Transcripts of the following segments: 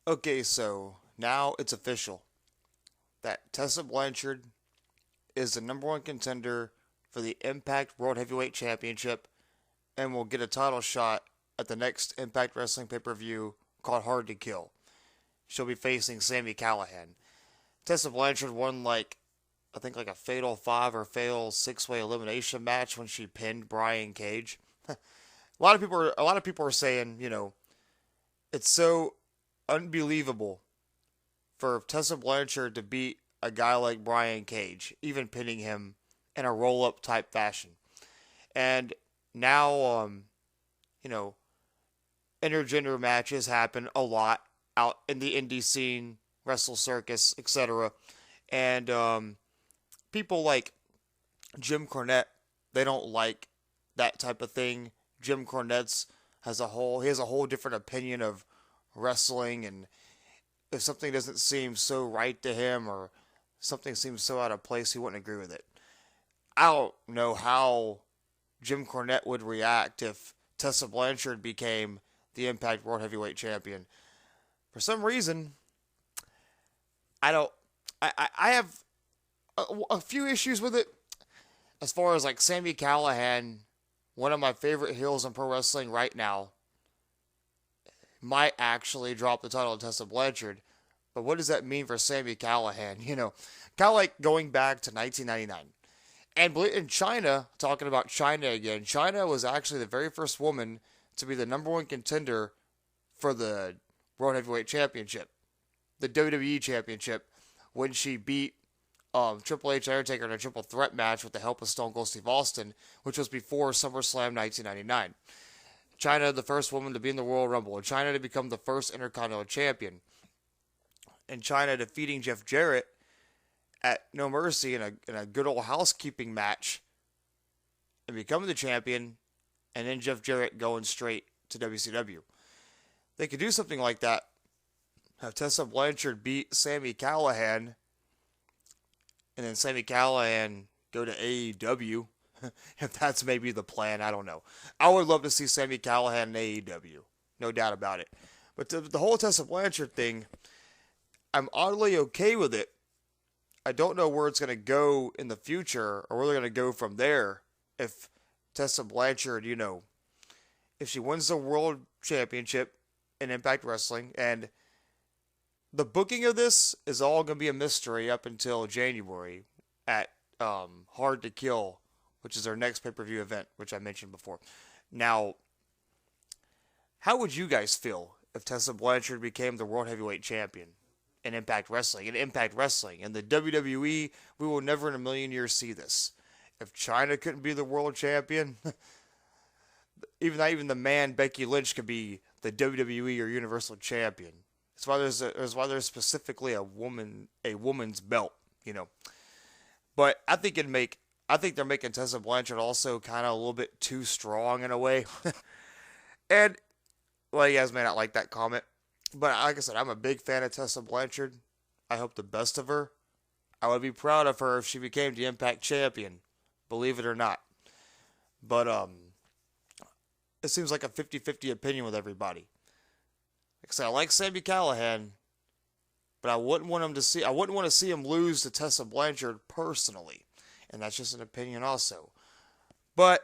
Okay, so now it's official that Tessa Blanchard is the number one contender for the Impact World Heavyweight Championship and will get a title shot at the next Impact Wrestling pay-per-view called Hard to Kill. She'll be facing Sami Callihan. Tessa Blanchard won I think like a fatal 5 or fatal 6-way elimination match when she pinned Brian Cage. A lot of people are saying, it's so unbelievable for Tessa Blanchard to beat a guy like Brian Cage, even pinning him in a roll-up type fashion. And now, you know, intergender matches happen a lot out in the indie scene, Wrestle Circus, etc. And people like Jim Cornette, they don't like that type of thing. Jim Cornette's he has a whole different opinion of wrestling, and if something doesn't seem so right to him or something seems so out of place, he wouldn't agree with it. I don't know how Jim Cornette would react if Tessa Blanchard became the Impact World Heavyweight Champion. For some reason, I don't. I have a few issues with it. As far as like Sami Callihan, one of my favorite heels in pro wrestling right now, might actually drop the title to Tessa Blanchard. But what does that mean for Sami Callihan? Kind of like going back to 1999. And in China, talking about China again, China was actually the very first woman to be the number one contender for the World Heavyweight Championship, the WWE Championship, when she beat Triple H and Undertaker in a triple threat match with the help of Stone Cold Steve Austin, which was before SummerSlam 1999. China, the first woman to be in the Royal Rumble, and China to become the first Intercontinental Champion. And China defeating Jeff Jarrett at No Mercy in a good old housekeeping match and becoming the champion, and then Jeff Jarrett going straight to WCW. They could do something like that. Have Tessa Blanchard beat Sami Callihan, and then Sami Callihan go to AEW. If that's maybe the plan, I don't know. I would love to see Sami Callihan in AEW. No doubt about it. But the whole Tessa Blanchard thing, I'm oddly okay with it. I don't know where it's going to go in the future or where they're going to go from there. If Tessa Blanchard, if she wins the World Championship in Impact Wrestling, and the booking of this is all going to be a mystery up until January at Hard to Kill, which is our next pay-per-view event, which I mentioned before. Now, how would you guys feel if Tessa Blanchard became the World Heavyweight Champion in Impact Wrestling? In the WWE, we will never in a million years see this. If China couldn't be the world champion, even the man Becky Lynch could be the WWE or Universal Champion. That's why there's specifically a woman's belt, But I think they're making Tessa Blanchard also kind of a little bit too strong in a way. And well, you guys may not like that comment, but like I said, I'm a big fan of Tessa Blanchard. I hope the best of her. I would be proud of her if she became the Impact Champion, believe it or not. But it seems like a 50-50 opinion with everybody. Like I said, I like Sami Callihan, but I wouldn't want to see him lose to Tessa Blanchard personally. And that's just an opinion also. But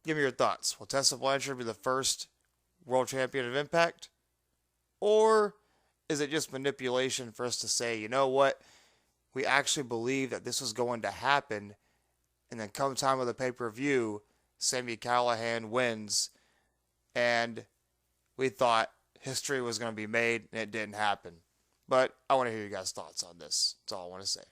give me your thoughts. Will Tessa Blanchard be the first world champion of Impact? Or is it just manipulation for us to say, you know what? We actually believe that this was going to happen, and then come time of the pay-per-view, Sami Callihan wins, and we thought history was going to be made, and it didn't happen. But I want to hear you guys' thoughts on this. That's all I want to say.